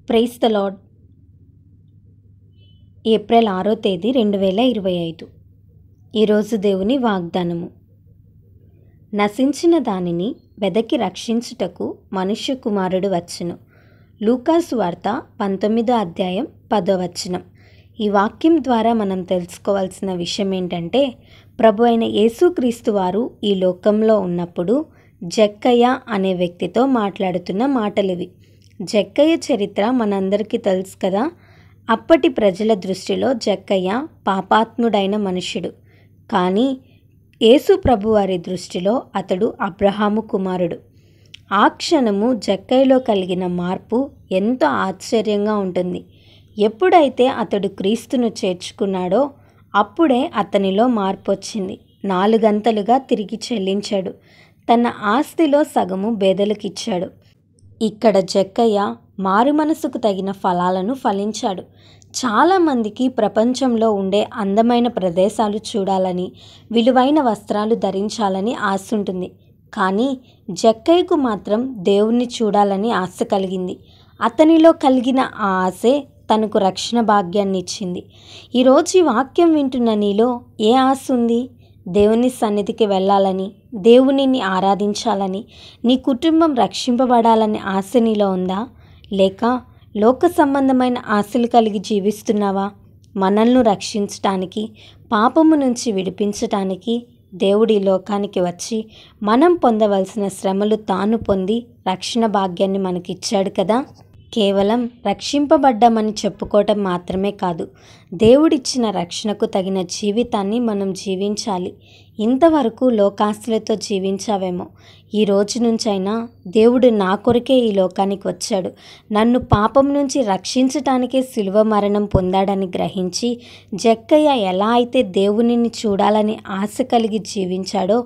Praise the lord. April 6వ తేదీ 2025. ఈరోజు దేవుని వాగ్దానము. నశించిన దానిని వెదకి రక్షించుటకు మనుష్య కుమారుడు వచ్చును. లూకాసు వార్త 19వ అధ్యాయం 10వ వచనం. ఈ వాక్యం ద్వారా మనం తెలుసుకోవాల్సిన విషయం ఏంటంటే, ప్రభు అయిన యేసుక్రీస్తు వారు ఈ లోకంలో ఉన్నప్పుడు జక్కయ్య అనే వ్యక్తితో మాట్లాడుతున్న మాటలివి. జక్కయ్య చరిత్ర మనందరికీ తెలుసు కదా. అప్పటి ప్రజల దృష్టిలో జక్కయ్య పాపాత్ముడైన మనుష్యుడు. కానీ యేసు ప్రభువారి దృష్టిలో అతడు అబ్రహాము కుమారుడు. ఆ క్షణము జక్కయ్యలో కలిగిన మార్పు ఎంతో ఆశ్చర్యంగా ఉంటుంది. ఎప్పుడైతే అతడు క్రీస్తును చేర్చుకున్నాడో అప్పుడే అతనిలో మార్పు వచ్చింది. 4 గంటలుగా తిరిగి చెల్లించాడు. తన ఆస్తిలో సగము బేదలకిచ్చాడు. ఇక్కడ జక్కయ్య మారు మనసుకు తగిన ఫలాలను ఫలించాడు. చాలామందికి ప్రపంచంలో ఉండే అందమైన ప్రదేశాలు చూడాలని, విలువైన వస్త్రాలు ధరించాలని ఆశ ఉంటుంది. కానీ జక్కయ్యకు మాత్రం దేవుణ్ణి చూడాలని ఆశ కలిగింది. అతనిలో కలిగిన ఆ ఆశే తనకు రక్షణ భాగ్యాన్ని ఇచ్చింది. ఈరోజు ఈ వాక్యం వింటున్న నీలో ఏ ఆశ ఉంది? దేవుని సన్నిధికి వెళ్ళాలని, దేవునిని ఆరాధించాలని, నీ కుటుంబం రక్షింపబడాలని ఆశ నీలో ఉందా? లేక లోక సంబంధమైన ఆశలు కలిగి జీవిస్తున్నావా? మనల్ని రక్షించటానికి, పాపము నుంచి విడిపించటానికి దేవుడి లోకానికి వచ్చి మనం పొందవలసిన శ్రమలు తాను పొంది రక్షణ భాగ్యాన్ని మనకిచ్చాడు కదా. కేవలం రక్షింపబడ్డామని చెప్పుకోవటం మాత్రమే కాదు, దేవుడిచ్చిన రక్షణకు తగిన జీవితాన్ని మనం జీవించాలి. ఇంతవరకు లోకాస్తులతో జీవించావేమో, ఈ రోజు నుంచైనా దేవుడు నా కొరకే ఈ లోకానికి వచ్చాడు, నన్ను పాపం నుంచి రక్షించటానికే శిలువ మరణం పొందాడని గ్రహించి జక్కయ్య ఎలా అయితే దేవునిని చూడాలని ఆశ కలిగి జీవించాడో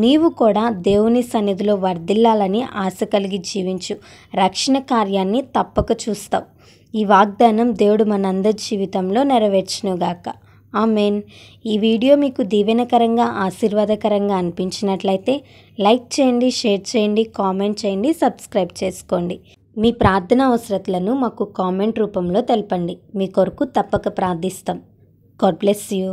నీవు కూడా దేవుని సన్నిధిలో వర్ధిల్లాలని ఆశ కలిగి జీవించు. రక్షణ కార్యాన్ని తప్పక చూస్తావు. ఈ వాగ్దానం దేవుడు మనందరి జీవితంలో నెరవేర్చునుగాక. ఆమేన్. ఈ వీడియో మీకు దీవెనకరంగా, ఆశీర్వాదకరంగా అనిపించినట్లయితే లైక్ చేయండి, షేర్ చేయండి, కామెంట్ చేయండి, సబ్స్క్రైబ్ చేసుకోండి. మీ ప్రార్థన అవసరతలను మాకు కామెంట్ రూపంలో తెలపండి. మీ కొరకు తప్పక ప్రార్థిస్తాం. God bless you.